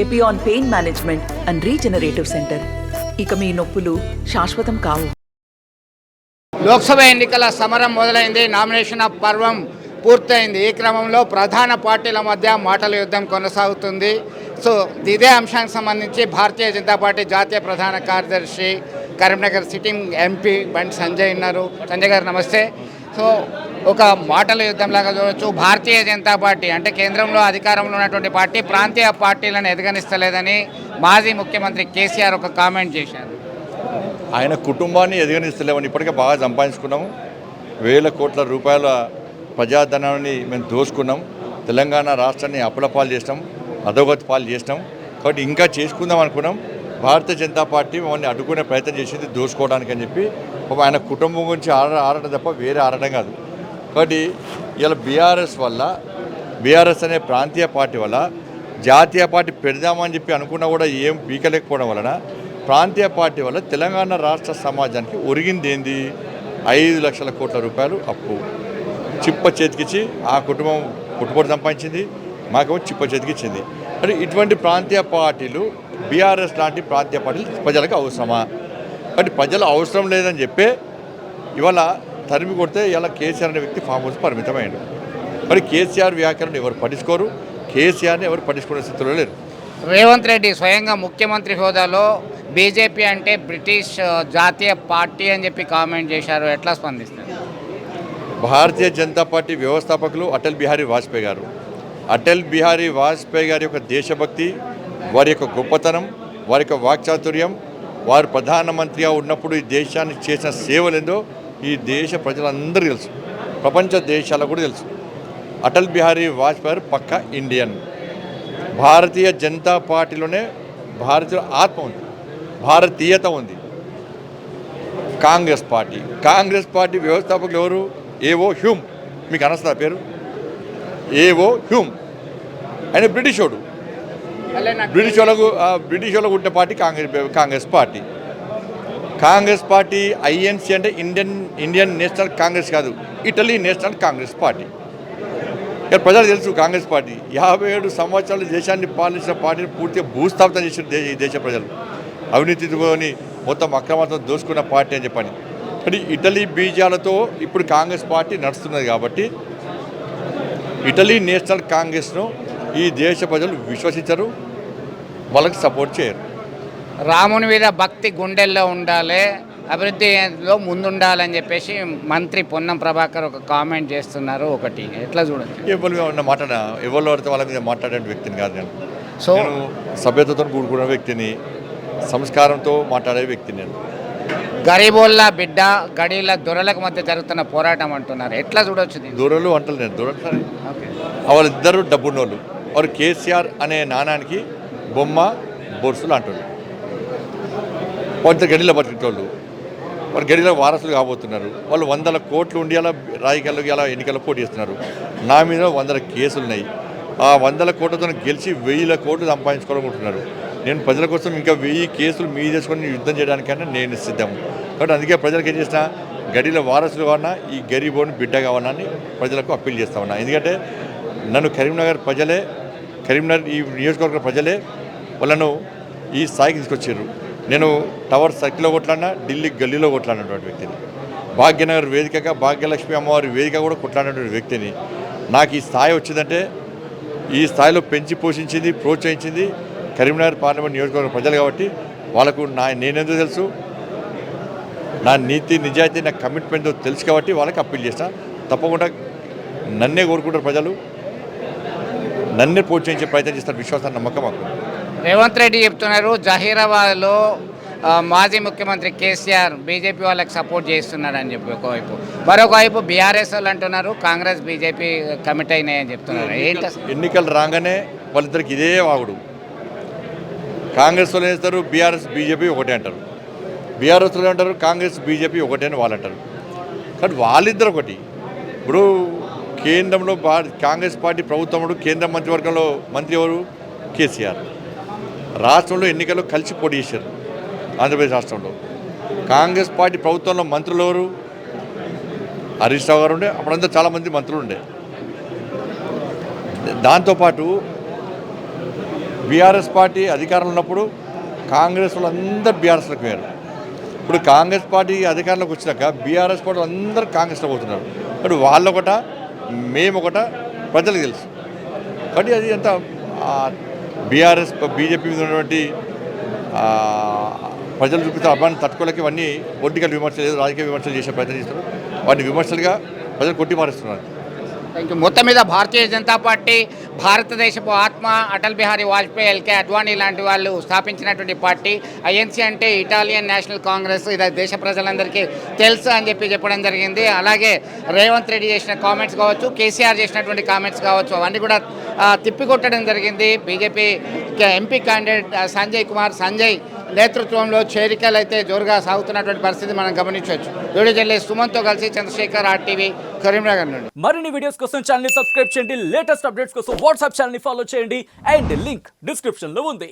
Epione pain management and regenerative centre. ఇక మీ నొప్పులు శాశ్వతం కావు. లోక్సభ ఎన్నికల సమరం మొదలైంది. నామినేషన్ పర్వం పూర్తయింది. ఈ క్రమంలో ప్రధాన పార్టీల మధ్య మాటల యుద్ధం కొనసాగుతుంది. సో ఇదే అంశానికి సంబంధించి భారతీయ జనతా పార్టీ జాతీయ ప్రధాన కార్యదర్శి కరీంనగర్ సిట్టింగ్ ఎంపీ బండి సంజయ్ ఉన్నారు. సంజయ్ గారు నమస్తే. సో ఒక మాటల యుద్ధంలాగా చూడవచ్చు. భారతీయ జనతా పార్టీ అంటే కేంద్రంలో అధికారంలో ఉన్నటువంటి పార్టీ ప్రాంతీయ పార్టీలను ఎదగనిస్తలేదని మాజీ ముఖ్యమంత్రి కేసీఆర్ ఒక కామెంట్ చేశారు. ఆయన కుటుంబాన్ని ఎదగనిస్తలేమని ఇప్పటికే బాగా సంపాదించుకున్నాము. వేల కోట్ల రూపాయల ప్రజాధనాన్ని మేము దోసుకున్నాం. తెలంగాణ రాష్ట్రాన్ని అప్పులపాలు చేసినాం, అధోగతి పాలు చేసినాం. కాబట్టి ఇంకా చేసుకుందాం అనుకున్నాం. భారతీయ జనతా పార్టీ మమ్మల్ని అడ్డుకునే ప్రయత్నం చేసింది దోసుకోవడానికి అని చెప్పి ఆయన కుటుంబం గురించి ఆడటం తప్ప వేరే ఆడటం కాదు. కాబట్టి ఇలా బీఆర్ఎస్ అనే ప్రాంతీయ పార్టీ వల్ల జాతీయ పార్టీ పెడదామని చెప్పి అనుకున్నా కూడా ఏం పీకలేకపోవడం వలన ప్రాంతీయ పార్టీ వల్ల తెలంగాణ రాష్ట్ర సమాజానికి ఒరిగింది ఏంది? 5 లక్షల కోట్ల రూపాయలు అప్పు చిప్ప చేతికిచ్చి ఆ కుటుంబం పుట్టుబడి సంపాదించింది, మాకేమో చిప్ప చేతికిచ్చింది. అంటే ఇటువంటి ప్రాంతీయ పార్టీలు బీఆర్ఎస్ లాంటి ప్రాంతీయ పార్టీలు ప్రజలకు అవసరమా? అంటే ప్రజలు అవసరం లేదని చెప్పే ఇవాళ తరిమి కొడితే ఇలా కేసీఆర్ అనే వ్యక్తి ఫామ్ హౌస్ పరిమితమైండు. మరి కేసీఆర్ వ్యాఖ్యలను ఎవరు పట్టించుకోరు, కేసీఆర్ని ఎవరు పట్టించుకునే స్థితిలో లేరు. రేవంత్ రెడ్డి స్వయంగా ముఖ్యమంత్రి హోదాలో బీజేపీ అంటే బ్రిటిష్ జాతీయ పార్టీ అని చెప్పి కామెంట్ చేశారు. ఎట్లా స్పందిస్తారు? భారతీయ జనతా పార్టీ వ్యవస్థాపకులు అటల్ బిహారీ వాజ్పేయి గారు. అటల్ బిహారీ వాజ్పేయి గారి యొక్క దేశభక్తి, వారి యొక్క గొప్పతనం, వారి యొక్క వాక్చాతుర్యం, వారు ప్రధానమంత్రిగా ఉన్నప్పుడు ఈ దేశానికి చేసిన సేవలేందో ఈ దేశ ప్రజలందరూ తెలుసు, ప్రపంచ దేశాలకు కూడా తెలుసు. అటల్ బిహారీ వాజ్పేయి గారు పక్కా ఇండియన్. భారతీయ జనతా పార్టీలోనే భారతీయ ఆత్మ ఉంది, భారతీయత ఉంది. కాంగ్రెస్ పార్టీ వ్యవస్థాపకులు ఎవరు? ఏవో హ్యూమ్. మీకు అనొస్తుందా పేరు? ఏవో హ్యూమ్. ఆయన బ్రిటిష్ వాళ్ళకు ఉంటే పార్టీ కాంగ్రెస్ పార్టీ ఐఎన్సీ అంటే ఇండియన్ నేషనల్ కాంగ్రెస్ కాదు, ఇటలీ నేషనల్ కాంగ్రెస్ పార్టీ. ఇక్కడ ప్రజలు తెలుసు కాంగ్రెస్ పార్టీ 57 సంవత్సరాలు దేశాన్ని పాలించిన పార్టీని పూర్తిగా భూస్థాపితం చేసిన ఈ దేశ ప్రజలు. అవినీతితోని మొత్తం అక్రమాలతో దోసుకున్న పార్టీ అని చెప్పని. కానీ ఇటలీ బీజాలతో ఇప్పుడు కాంగ్రెస్ పార్టీ నడుస్తున్నది కాబట్టి ఇటలీ నేషనల్ కాంగ్రెస్ను ఈ దేశ ప్రజలు విశ్వసించరు, వాళ్ళకి సపోర్ట్ చేయరు. రాముని మీద భక్తి గుండెల్లో ఉండాలి, అభివృద్ధిలో ముందుండాలని చెప్పేసి మంత్రి పొన్నం ప్రభాకర్ ఒక కామెంట్ చేస్తున్నారు. ఒకటి ఎట్లా చూడచ్చు? ఎవరిలో పడితే వాళ్ళ మీద మాట్లాడే వ్యక్తిని కాదు నేను. సో సభ్యతతో కూడుకున్న వ్యక్తిని, సంస్కారంతో మాట్లాడే వ్యక్తిని నేను. గరీబోళ్ళ బిడ్డ గడీల దొరలకు మధ్య జరుగుతున్న పోరాటం అంటున్నారు. ఎట్లా చూడవచ్చు? దొరలు అంటారు, నేను దొరలు వాళ్ళిద్దరు డబ్బున్నోళ్ళు. వారు కేసీఆర్ అనే నాణానికి బొమ్మ బొరుసులు అంటారు. వాళ్ళ గడిలో బతికేటోళ్ళు, వాళ్ళు గడిలో వారసులు కాబోతున్నారు. వాళ్ళు 100 కోట్లు ఉండి అలా రాజకీయాలకు అలా ఎన్నికల్లో పోటీ చేస్తున్నారు. నా మీద 100 కేసులు ఉన్నాయి. ఆ 100 కోట్లతో గెలిచి 1000 కోట్లు సంపాదించుకోవాలనుకుంటున్నారు. నేను ప్రజల కోసం ఇంకా 1000 కేసులు మీ చేసుకొని యుద్ధం చేయడానికైనా నేను సిద్ధం. కాబట్టి అందుకే ప్రజలకు ఏం చేసినా గడిలో వారసులు కావాలన్నా ఈ గరీబోని బిడ్డ కావాలన్నా అని ప్రజలకు అప్పీల్ చేస్తా ఉన్నా. ఎందుకంటే నన్ను కరీంనగర్ ఈ నియోజకవర్గ ప్రజలే వాళ్ళను ఈ స్థాయికి తీసుకొచ్చారు. నేను టవర్ సర్కిల్లో కొట్లాడినా, ఢిల్లీ గల్లీలో కొట్లాడినటువంటి వ్యక్తిని, భాగ్యనగర్ వేదికగా భాగ్యలక్ష్మి అమ్మవారి వేదిక కూడా కొట్లాడినటువంటి వ్యక్తిని. నాకు ఈ స్థాయి వచ్చిందంటే ఈ స్థాయిలో పెంచి పోషించింది, ప్రోత్సహించింది కరీంనగర్ పార్లమెంట్ నియోజకవర్గ ప్రజలు. కాబట్టి వాళ్ళకు నేనెందుకు తెలుసు, నా నీతి నిజాయితీ, నా కమిట్మెంట్ తెలుసు కాబట్టి వాళ్ళకి అప్పీల్ చేస్తా. తప్పకుండా నన్నే కోరుకుంటారు ప్రజలు, నన్నే ప్రోత్సహించే ప్రయత్నం చేస్తారు. విశ్వాసాన్ని, నమ్మకం మాకు. రేవంత్ రెడ్డి చెప్తున్నారు జహీరాబాద్లో మాజీ ముఖ్యమంత్రి కేసీఆర్ బీజేపీ వాళ్ళకి సపోర్ట్ చేస్తున్నాడని చెప్పి ఒకవైపు, మరొక వైపు బీఆర్ఎస్ వాళ్ళు అంటున్నారు కాంగ్రెస్ బీజేపీ కమిట్ అయినాయని చెప్తున్నారు. ఏంటి ఎన్నికలు రాగానే వాళ్ళిద్దరికి ఇదే వాగుడు. కాంగ్రెస్ వాళ్ళు వేస్తారు, బీజేపీ ఒకటే అంటారు. బీఆర్ఎస్ వాళ్ళు అంటారు కాంగ్రెస్ బీజేపీ ఒకటే అని వాళ్ళు అంటారు. కానీ వాళ్ళిద్దరు ఒకటి. ఇప్పుడు కేంద్రంలో కాంగ్రెస్ పార్టీ ప్రభుత్వంలో కేంద్ర మంత్రివర్గంలో మంత్రి ఎవరు? కేసీఆర్. రాష్ట్రంలో ఎన్నికల్లో కలిసి పోటీ చేశారు. ఆంధ్రప్రదేశ్ రాష్ట్రంలో కాంగ్రెస్ పార్టీ ప్రభుత్వంలో మంత్రులు ఎవరు? హరీష్ రావు గారు ఉండే, అప్పుడంతా చాలామంది మంత్రులు ఉండే. దాంతోపాటు బీఆర్ఎస్ పార్టీ అధికారంలో ఉన్నప్పుడు కాంగ్రెస్ వాళ్ళు అందరూ బీఆర్ఎస్లోకి పోయారు. ఇప్పుడు కాంగ్రెస్ పార్టీ అధికారంలోకి వచ్చినాక బీఆర్ఎస్ పార్టీ అందరూ కాంగ్రెస్లో పోతున్నారు. ఇప్పుడు వాళ్ళు ఒకట మేము ఒకట ప్రజలకు తెలుసు. కాబట్టి అది అంత బీఆర్ఎస్ బీజేపీ మీద ఉన్నటువంటి ప్రజలు చూపిస్తున్న అభిమానం తట్టుకోలేక ఇవన్నీ పొలిటికల్ విమర్శలు రాజకీయ విమర్శలు చేసే ప్రయత్నం చేస్తారు. వాటిని విమర్శలుగా ప్రజలు కొట్టిమారుస్తున్నారు. Thank you. మొత్తం మీద భారతీయ జనతా పార్టీ భారతదేశపు ఆత్మ అటల్ బిహారీ వాజ్పేయి, ఎల్కే అద్వానీ లాంటి వాళ్ళు స్థాపించినటువంటి పార్టీ. ఐఎన్సీ అంటే ఇటాలియన్ నేషనల్ కాంగ్రెస్, ఇది దేశ ప్రజలందరికీ తెలుసు అని చెప్పడం జరిగింది. అలాగే రేవంత్ రెడ్డి చేసిన కామెంట్స్ కావచ్చు, కేసీఆర్ చేసినటువంటి కామెంట్స్ కావచ్చు, అవన్నీ కూడా తిప్పికొట్టడం జరిగింది. బీజేపీ ఎంపీ క్యాండిడేట్ సంజయ్ నేతృత్వంలో చేరికలు అయితే జోరుగా సాగుతున్నటువంటి పరిస్థితి మనం గమనించవచ్చు. వీడియో జర్నలిస్ట్ సుమన్తో కలిసి చంద్రశేఖర్, RTV, కరీంనగర్ నుండి. మరిన్ని వీడియోస్ కోసం ఛానల్ ని సబ్స్క్రైబ్ చేయండి. లేటెస్ట్ అప్డేట్స్ కోసం వాట్సాప్ ఛానల్ ని ఫాలో చేయండి. అండ్ లింక్ డిస్క్రిప్షన్ లో ఉంది.